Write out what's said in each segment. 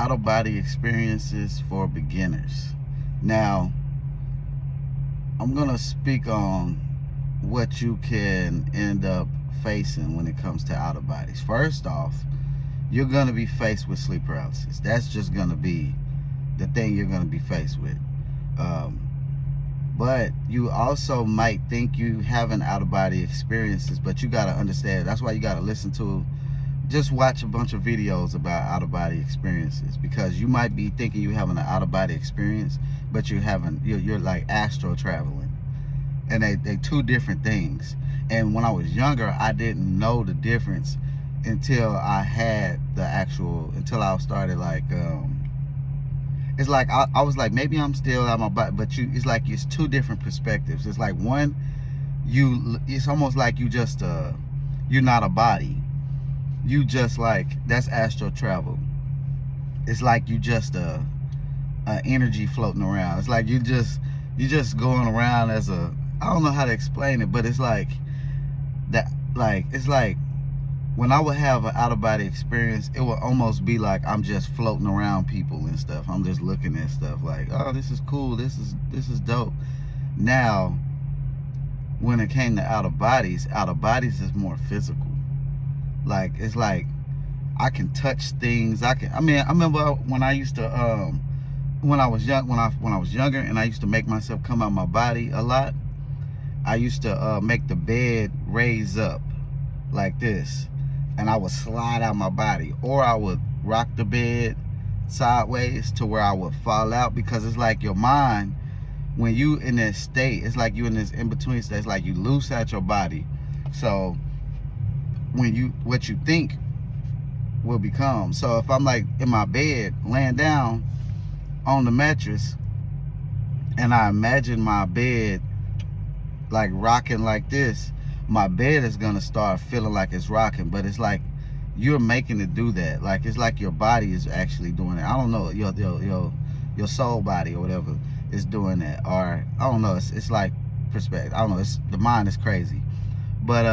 out-of-body experiences for beginners. Now, I'm gonna speak on what you can end up facing when it comes to out-of-bodies. First off, you're gonna be faced with sleep paralysis. That's just gonna be the thing you're gonna be faced with. But you also might think you having out-of-body experiences, but you gotta understand, that's why you gotta listen to, just watch a bunch of videos about out-of-body experiences, because you might be thinking you having an out-of-body experience, but you're like astral traveling, and they two different things. And when I was younger, I didn't know the difference until I had until I started like, it's like I was like, maybe I'm still out of my body, but it's like it's two different perspectives. It's like one, it's almost like you're not a body. You just like, that's astral travel. It's like you just a energy floating around. It's like you just going around as I don't know how to explain it, but it's like that. Like, it's like when I would have an out-of-body experience, it would almost be like I'm just floating around people and stuff. I'm just looking at stuff like, oh, this is cool, this is dope. Now, when it came to out-of-bodies is more physical. Like, it's like I can touch things. I remember when I used to when I was younger and I used to make myself come out my body a lot. I used to make the bed raise up like this, and I would slide out my body, or I would rock the bed sideways to where I would fall out, because it's like your mind, when you in this state, it's like you in this in-between state. It's like you loose out your body. So what you think will become. So if I'm like in my bed, laying down on the mattress, and I imagine my bed like rocking like this, my bed is gonna start feeling like it's rocking. But it's like you're making it do that. Like, it's like your body is actually doing it. I don't know, your soul body or whatever is doing that, or I don't know. It's like perspective. I don't know. The mind is crazy. But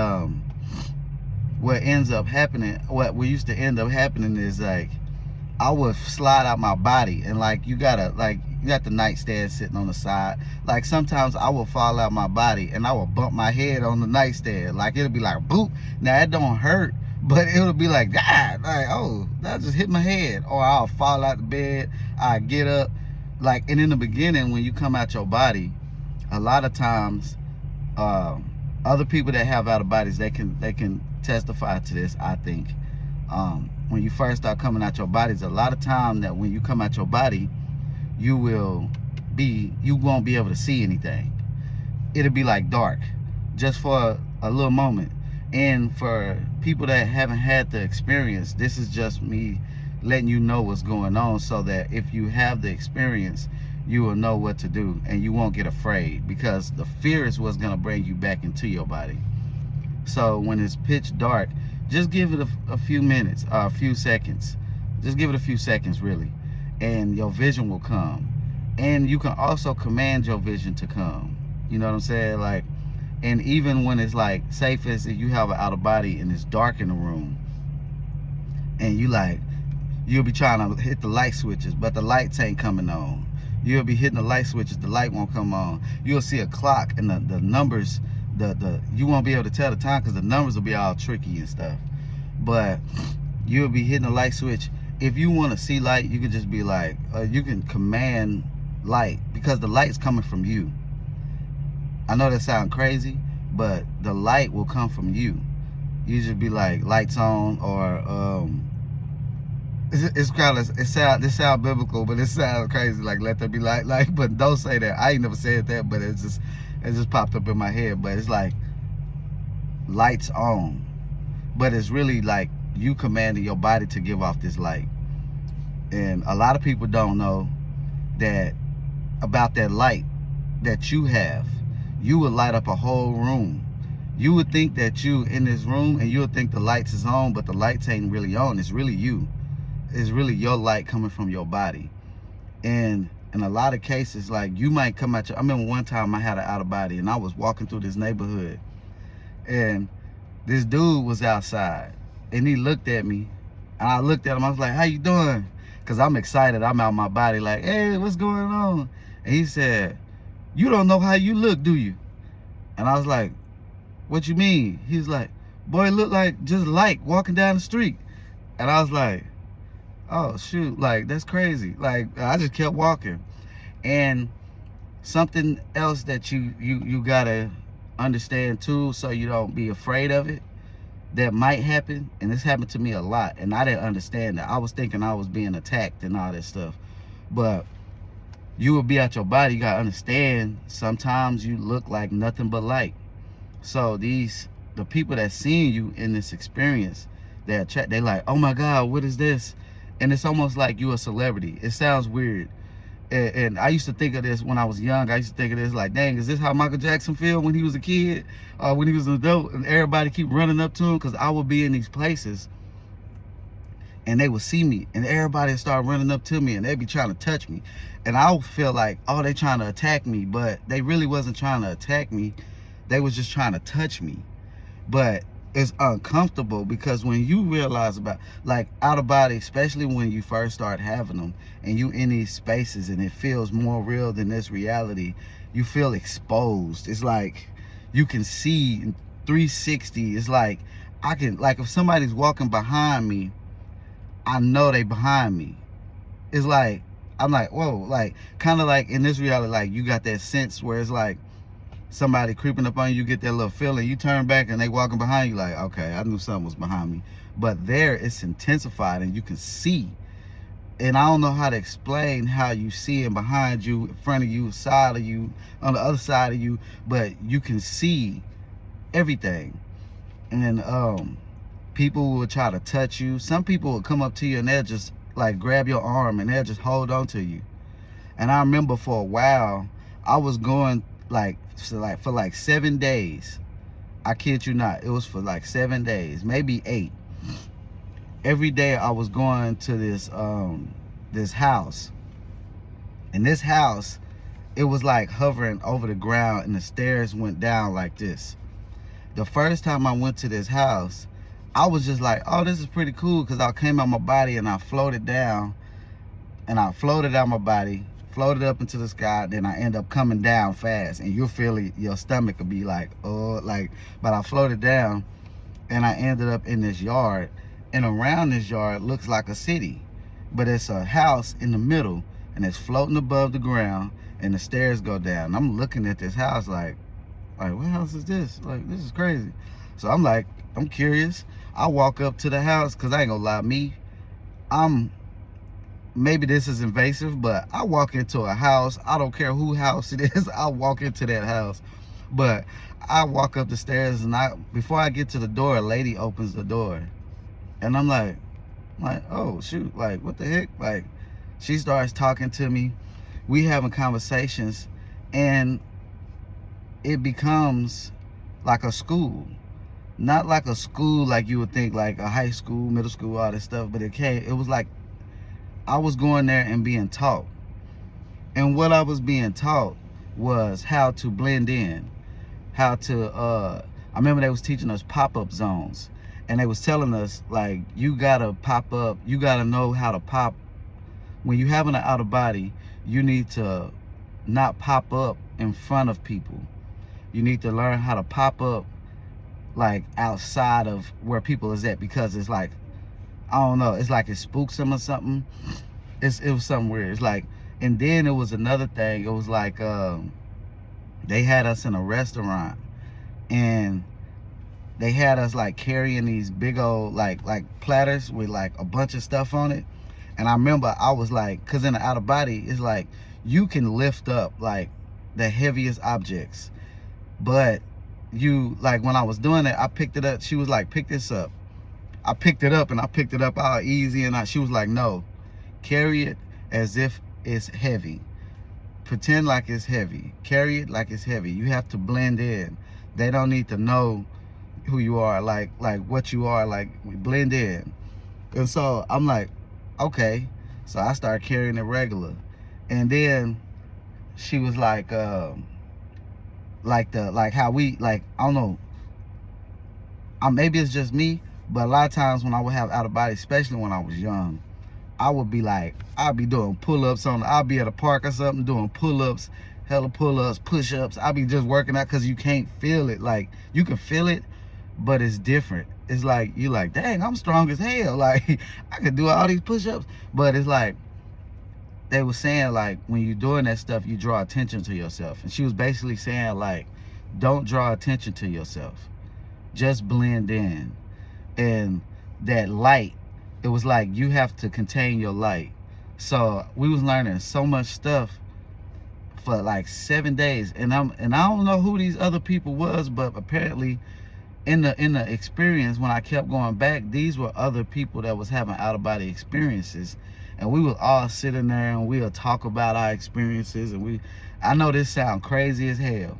what used to end up happening is like I would slide out my body, and like you got the nightstand sitting on the side. Like, sometimes I will fall out my body and I will bump my head on the nightstand. Like, it'll be like boop. Now it don't hurt, but it'll be like, ah, like, oh, that just hit my head. Or I'll fall out the bed, I get up. Like, and in the beginning, when you come out your body, a lot of times, other people that have out of bodies, they can testify to this, I think. When you first start coming out your bodies, a lot of time that when you come out your body, you won't be able to see anything. It'll be like dark, just for a little moment. And for people that haven't had the experience, this is just me letting you know what's going on, so that if you have the experience, you will know what to do and you won't get afraid, because the fear is what's gonna bring you back into your body. So when it's pitch dark, just give it a few minutes, a few seconds. Just give it a few seconds, really, and your vision will come. And you can also command your vision to come. You know what I'm saying? Like, and even when it's like, say for instance, you have an out of body and it's dark in the room, and you'll be trying to hit the light switches, but the lights ain't coming on. You'll be hitting the light switches, the light won't come on. You'll see a clock, and the numbers, you won't be able to tell the time, because the numbers will be all tricky and stuff. But you'll be hitting the light switch. If you want to see light, you can just be like, you can command light, because the light's coming from you. I know that sounds crazy, but the light will come from you. You just be like, lights on, or this sound biblical, but it sounds crazy, like, let there be light. Like, but don't say that. I ain't never said that, but it just popped up in my head. But it's like, lights on, but it's really like you commanding your body to give off this light. And a lot of people don't know that about that light that you have. You would light up a whole room. You would think that you in this room, and you would think the lights is on, but the lights ain't really on. It's really you. It's really your light coming from your body. And in a lot of cases, like, you might come out I remember one time I had an out of body, and I was walking through this neighborhood, and this dude was outside, and he looked at me, and I looked at him. I was like, how you doing? because I'm excited. I'm out my body like, hey, what's going on? And he said, you don't know how you look, do you? And I was like, what you mean? He's like, boy, look like just like walking down the street. And I was like, oh shoot, like that's crazy. Like I just kept walking. And something else that you gotta understand too, so you don't be afraid of it, that might happen, and this happened to me a lot, and I didn't understand that. I was thinking I was being attacked and all that stuff, but you will be out your body. You gotta understand, sometimes you look like nothing but light. So the people that seen you in this experience, they like, oh my God, what is this? And it's almost like you a celebrity. It sounds weird. And I used to think of this when I was young. I used to think of this like, dang, is this how Michael Jackson feel when he was a kid, when he was an adult, and everybody keep running up to him? Because I would be in these places and they would see me and everybody would start running up to me and they'd be trying to touch me. And I would feel like, oh, they trying to attack me, but they really wasn't trying to attack me. They was just trying to touch me. But it's uncomfortable, because when you realize about like out of body, especially when you first start having them and you in these spaces and it feels more real than this reality, you feel exposed. It's like you can see in 360. It's like I can, like if somebody's walking behind me, I know they behind me. It's like I'm like, whoa, like kind of like in this reality, like you got that sense where it's like somebody creeping up on you, get that little feeling, you turn back and they walking behind you, like, okay, I knew something was behind me. But there it's intensified and you can see. And I don't know how to explain how you see it behind you, in front of you, side of you, on the other side of you, but you can see everything. And then people will try to touch you. Some people will come up to you and they'll just like grab your arm and they'll just hold on to you. And I remember for a while I was going for like 7 days. I kid you not, it was for like 7 days, maybe 8. Every day I was going to this house, and this house, it was like hovering over the ground and the stairs went down like this. The first time I went to this house, I was just like, oh, this is pretty cool, because I came out my body and I floated down, and I floated out my body, floated up into the sky, then I end up coming down fast, and you'll feel it, your stomach will be like, oh, like, but I floated down and I ended up in this yard, and around this yard looks like a city, but it's a house in the middle and it's floating above the ground and the stairs go down. And I'm looking at this house like what house is this? Like, this is crazy. So I'm like, I'm curious. I walk up to the house, because I ain't gonna lie, maybe this is invasive, but I walk into a house, I don't care who house it is, I walk into that house. But I walk up the stairs, and before I get to the door, a lady opens the door. And I'm like, oh shoot, like what the heck? Like, she starts talking to me, we having conversations, and it becomes like a school. Not like a school like you would think, like a high school, middle school, all this stuff, but it was like I was going there and being taught. And what I was being taught was how to blend in, how to, I remember they was teaching us pop-up zones. And they was telling us, like, you gotta pop up, you gotta know how to pop. When you having an out of body, you need to not pop up in front of people. You need to learn how to pop up like outside of where people is at, because it's like, I don't know, it's like it spooks them or something. It was something weird. It's like, and then it was another thing. It was like they had us in a restaurant, and they had us like carrying these big old like platters with like a bunch of stuff on it. And I remember I was like, because in the out of body, it's like you can lift up like the heaviest objects, but you, like when I was doing it, I picked it up. She was like, pick this up. I picked it up, and I picked it up all easy, and she was like, no, carry it as if it's heavy. Pretend like it's heavy. Carry it like it's heavy. You have to blend in. They don't need to know who you are, like what you are, like blend in. And so I'm like, okay. So I started carrying it regular. And then she was like how we, like, I don't know, maybe it's just me, but a lot of times when I would have out of body, especially when I was young, I would be like, I'll be doing pull-ups I'll be at a park or something doing pull-ups, hella pull-ups, push-ups. I'll be just working out because you can't feel it. Like, you can feel it, but it's different. It's like, you like, dang, I'm strong as hell. Like, I could do all these push-ups. But it's like, they were saying, like, when you're doing that stuff, you draw attention to yourself. And she was basically saying, like, don't draw attention to yourself. Just blend in. And that light, it was like you have to contain your light. So we was learning so much stuff for like 7 days. And I don't know who these other people was, but apparently in the experience, when I kept going back, these were other people that was having out-of-body experiences. And we would all sit in there and we'll talk about our experiences. And I know this sound crazy as hell,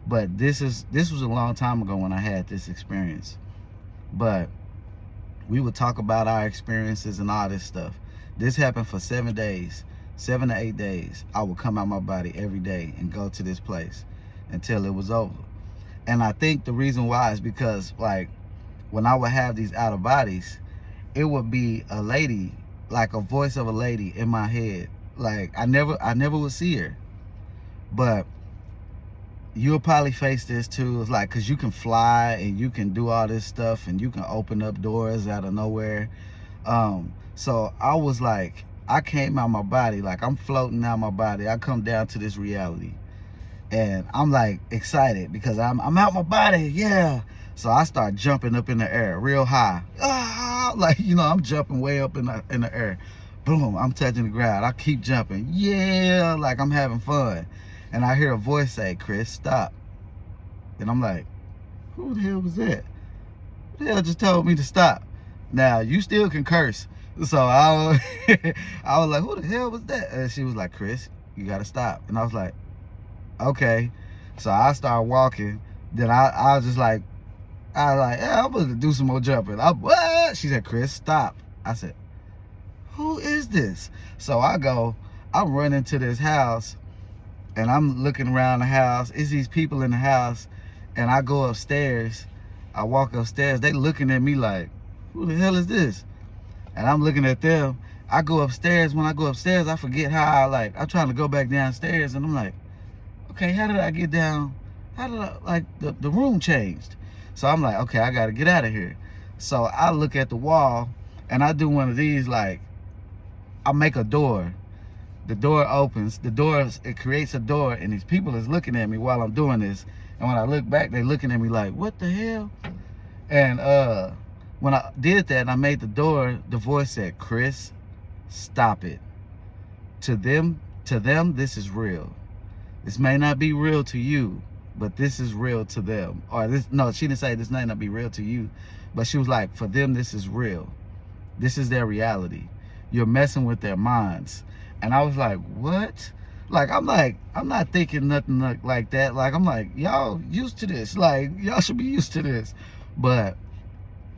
but this was a long time ago when I had this experience. But we would talk about our experiences and all this stuff. This happened for 7 days, 7 to 8 days. I would come out my body every day and go to this place until it was over. And I think the reason why is because, like, when I would have these out of bodies, it would be a lady, like a voice of a lady in my head. Like, I never would see her. But you'll probably face this too. It's like, cause you can fly and you can do all this stuff and you can open up doors out of nowhere. So I was like, I came out my body, like I'm floating out my body. I come down to this reality and I'm like excited because I'm out my body. Yeah. So I start jumping up in the air real high. Like, you know, I'm jumping way up in the air. Boom, I'm touching the ground. I keep jumping. Yeah, like I'm having fun. And I hear a voice say, Chris, stop. And I'm like, who the hell was that? Who the hell just told me to stop? Now, you still can curse. So I was like, who the hell was that? And she was like, Chris, you got to stop. And I was like, okay. So I started walking. Then I was like, yeah, I'm going to do some more jumping. What? She said, Chris, stop. I said, who is this? So I'm running to this house. And I'm looking around the house. It's these people in the house. And I go upstairs. I walk upstairs. They looking at me like, who the hell is this? And I'm looking at them. I go upstairs. When I go upstairs, I forget how I'm trying to go back downstairs. And I'm like, okay, how did I get down? How did the room changed? So I'm like, okay, I got to get out of here. So I look at the wall. And I do one of these, like, I make a door. The door opens, it creates a door, and these people is looking at me while I'm doing this. And when I look back, they're looking at me like, what the hell? And when I did that and I made the door, the voice said, Chris, stop it. To them, this is real. This may not be real to you, but this is real to them. Or no, she didn't say this may not be real to you, but she was like, for them, this is real. This is their reality. You're messing with their minds. And I was like, what? Like, I'm not thinking nothing like that. Like, I'm like, y'all used to this. Like, y'all should be used to this. But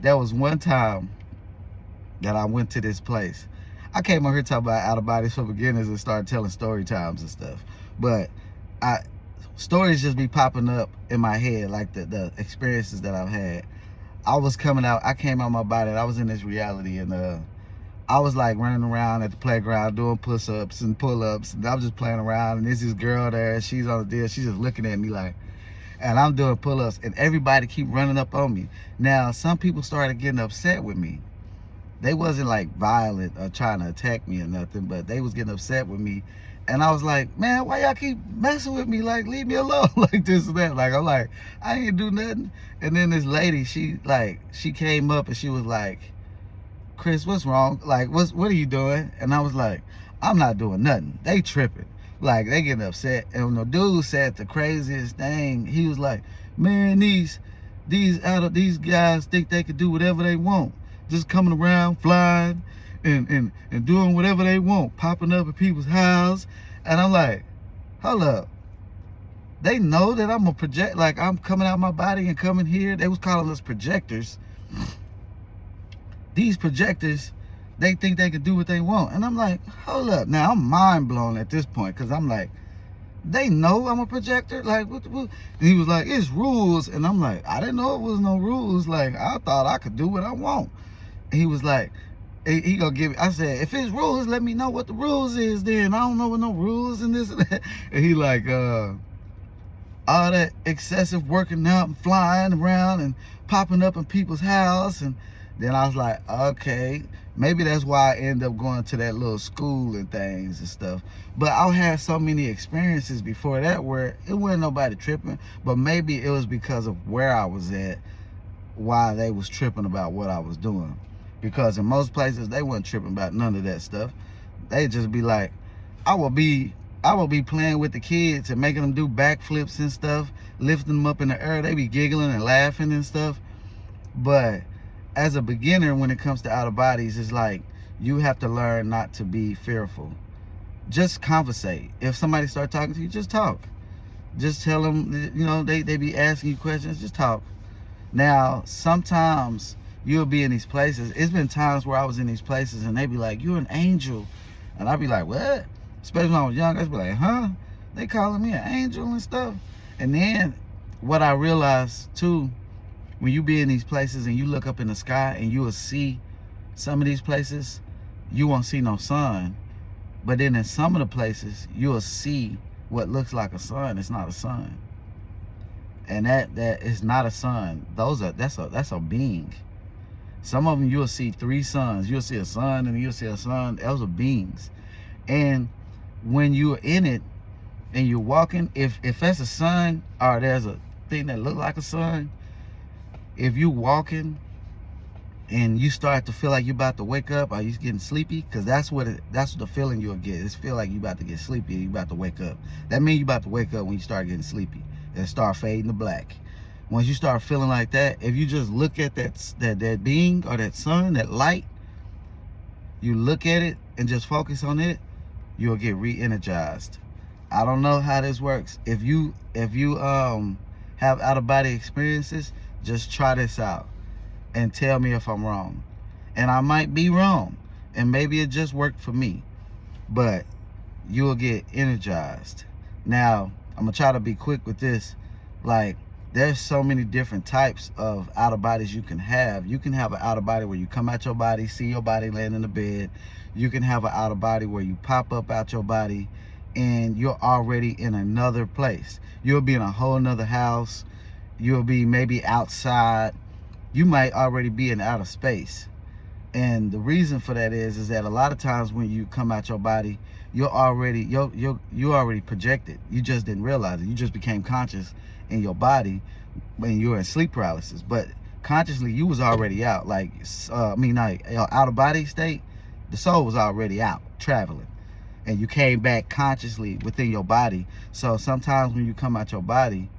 there was one time that I went to this place. I came on here talking about out of bodies for beginners and started telling story times and stuff. But stories just be popping up in my head, like the experiences that I've had. I came out my body and I was in this reality, and I was like running around at the playground doing push-ups and pull-ups, and I was just playing around, and there's this girl there, she's on the deal, she's just looking at me like, and I'm doing pull-ups, and everybody keep running up on me. Now, some people started getting upset with me. They wasn't like violent or trying to attack me or nothing, but they was getting upset with me. And I was like, man, why y'all keep messing with me? Like, leave me alone, like this and that. Like, I'm like, I ain't do nothing. And then this lady, she came up and she was like, Chris, what's wrong? Like, what are you doing? And I was like, I'm not doing nothing. They tripping. Like, they getting upset. And when the dude said the craziest thing, he was like, man, these guys think they could do whatever they want. Just coming around, flying, and doing whatever they want, popping up at people's house. And I'm like, hold up. They know that I'm a project, like I'm coming out my body and coming here. They was calling us projectors. These projectors, they think they can do what they want. And I'm like, hold up. Now, I'm mind blown at this point, because I'm like, they know I'm a projector? Like, what? And he was like, it's rules. And I'm like, I didn't know it was no rules. Like, I thought I could do what I want. And he was like, He gonna give me. I said, if it's rules, let me know what the rules is. Then I don't know what no rules and this and that. And he like, all that excessive working out and flying around and popping up in people's house. And then I was like, okay, maybe that's why I end up going to that little school and things and stuff. But I had so many experiences before that where it wasn't nobody tripping. But maybe it was because of where I was at, why they was tripping about what I was doing. Because in most places they wasn't tripping about none of that stuff. They just be like, I will be playing with the kids and making them do backflips and stuff, lifting them up in the air. They be giggling and laughing and stuff. But as a beginner, when it comes to out of bodies, it's like you have to learn not to be fearful. Just conversate. If somebody start talking to you, just talk. Just tell them, you know, they be asking you questions, just talk. Now, sometimes you'll be in these places. It's been times where I was in these places and they be like, you're an angel. And I'd be like, what? Especially when I was young, I'd be like, huh? They calling me an angel and stuff. And then what I realized too, when you be in these places and you look up in the sky and you will see some of these places, you won't see no sun. But then in some of the places, you will see what looks like a sun. It's not a sun. And that is not a sun. That's a being. Some of them you'll see 3 suns. You'll see a sun and you'll see a sun. Those are beings. And when you're in it and you're walking, if that's a sun or there's a thing that look like a sun, if you walking and you start to feel like you're about to wake up, are you getting sleepy? Because that's what the feeling you'll get. It's feel like you're about to get sleepy, you're about to wake up. That means you're about to wake up when you start getting sleepy and start fading to black. Once you start feeling like that, if you just look at that being or that sun, that light, you look at it and just focus on it, you'll get re-energized. I don't know how this works. If you have out-of-body experiences, just try this out and tell me if I'm wrong. And I might be wrong, and maybe it just worked for me, but you'll get energized. Now, I'm gonna try to be quick with this. Like, there's so many different types of out of bodies you can have. You can have an out of body where you come out your body, see your body laying in the bed. You can have an out of body where you pop up out your body and you're already in another place. You'll be in a whole nother house. You'll be maybe outside. You might already be in outer space. And the reason for that is that a lot of times when you come out your body, you're already projected. You just didn't realize it. You just became conscious in your body when you were in sleep paralysis. But consciously, you was already out. Like, out of body state, the soul was already out traveling, and you came back consciously within your body. So sometimes when you come out your body,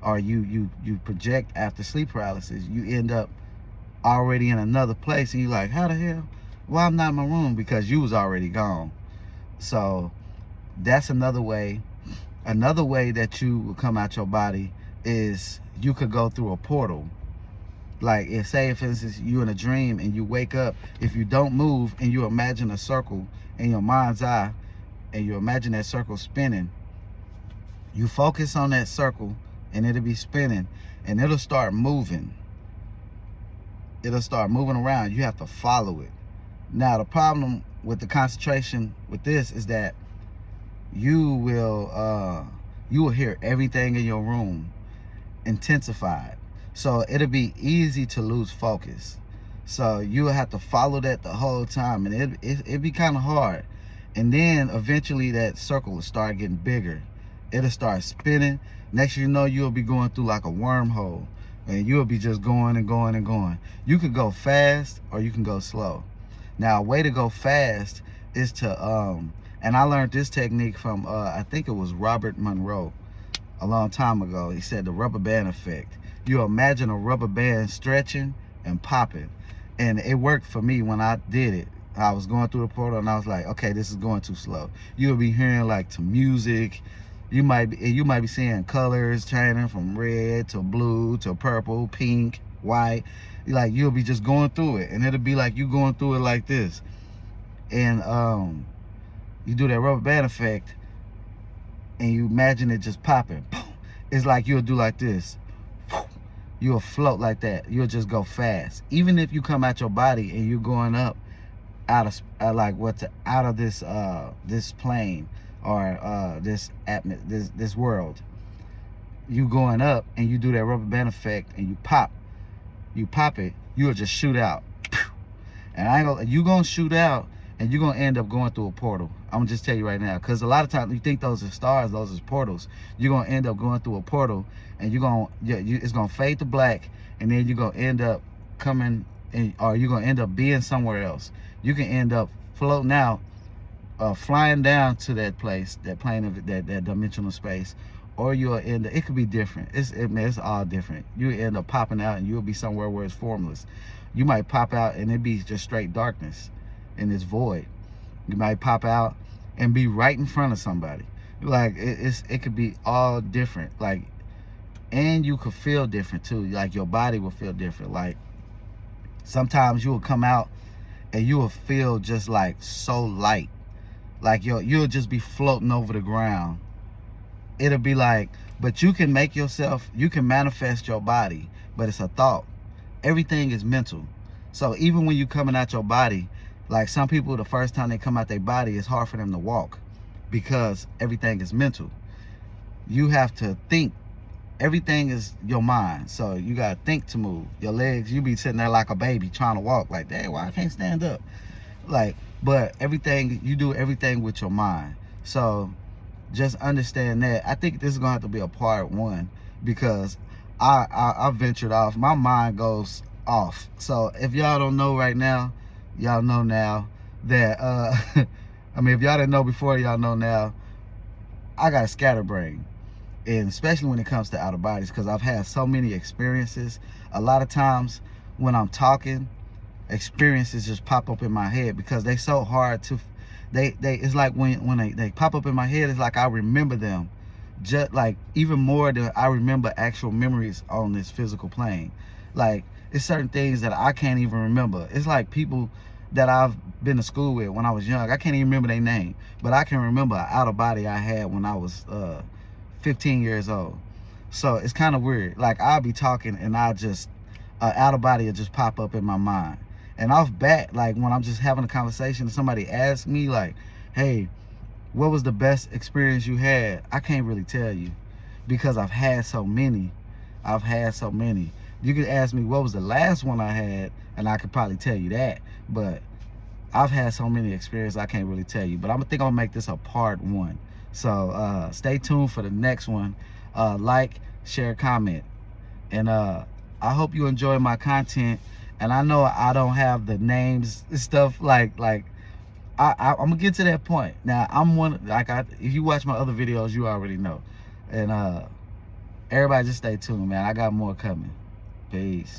or you project after sleep paralysis, you end up already in another place, and you're like, how the hell? Well, I'm not in my room, because you was already gone. So that's another way. Another way that you will come out your body is you could go through a portal. Like, if, say, for instance, you're in a dream and you wake up, if you don't move and you imagine a circle in your mind's eye and you imagine that circle spinning, you focus on that circle and it'll be spinning and it'll start moving. It'll start moving around. You have to follow it. Now, the problem with the concentration with this is that you will hear everything in your room intensified. So it'll be easy to lose focus. So you'll have to follow that the whole time, and it'll be kind of hard. And then eventually that circle will start getting bigger. It'll start spinning. Next thing you know, you'll be going through like a wormhole, and you'll be just going and going and going. You could go fast or you can go slow. Now, a way to go fast is to and I learned this technique from I think it was Robert Monroe a long time ago. He said the rubber band effect. You imagine a rubber band stretching and popping, and it worked for me when I did it. I was going through the portal and I was like, okay, this is going too slow. You'll be hearing like to music. You might be seeing colors changing from red to blue to purple, pink, white. Like, you'll be just going through it, and it'll be like you going through it like this. And you do that rubber band effect, and you imagine it just popping. It's like you'll do like this. You'll float like that. You'll just go fast. Even if you come out your body and you're going up out of like what's out of this plane, or this world. You going up and you do that rubber band effect and you pop it, you'll just shoot out. And you gonna shoot out and you're gonna end up going through a portal. I'm gonna just tell you right now, because a lot of times you think those are stars, those are portals. You're gonna end up going through a portal, and it's gonna fade to black, and then you're gonna end up coming in, or you're gonna end up being somewhere else. You can end up floating out, flying down to that place, that plane of that dimensional space, or you'll end up, it could be different. It's all different. You end up popping out and you'll be somewhere where it's formless. You might pop out and it be just straight darkness and it's void. You might pop out and be right in front of somebody. Like it could be all different. Like, and you could feel different too. Like your body will feel different. Like sometimes you will come out and you will feel just like so light. Like you'll just be floating over the ground. It'll be like, but you can manifest your body, but it's a thought. Everything is mental. So even when you coming out your body, like some people, the first time they come out their body, it's hard for them to walk because everything is mental. You have to think. Everything is your mind. So you got to think to move. Your legs, you be sitting there like a baby trying to walk. Like, dang, why I can't stand up? Like, but everything, you do everything with your mind. So just understand that. I think this is going to have to be a part 1 because I ventured off. My mind goes off. So if y'all don't know right now, y'all know now that, I mean, if y'all didn't know before, y'all know now, I got a scatterbrain. And especially when it comes to out of bodies, because I've had so many experiences. A lot of times when I'm talking, experiences just pop up in my head because they so hard to, it's like when they pop up in my head, it's like I remember them. Just like even more than I remember actual memories on this physical plane. Like it's certain things that I can't even remember. It's like people that I've been to school with when I was young. I can't even remember their name, but I can remember an out of body I had when I was 15 years old. So it's kind of weird. Like I'll be talking and I just out of body will just pop up in my mind. And off bat, like when I'm just having a conversation and somebody asks me like, hey, what was the best experience you had? I can't really tell you because I've had so many. You could ask me what was the last one I had and I could probably tell you that. But I've had so many experiences I can't really tell you. But I think I'm gonna make this a part 1. So stay tuned for the next one. Like, share, comment. And I hope you enjoy my content. And I know I don't have the names and stuff like I'm gonna get to that point. Now if you watch my other videos, you already know. And everybody just stay tuned, man. I got more coming. Peace.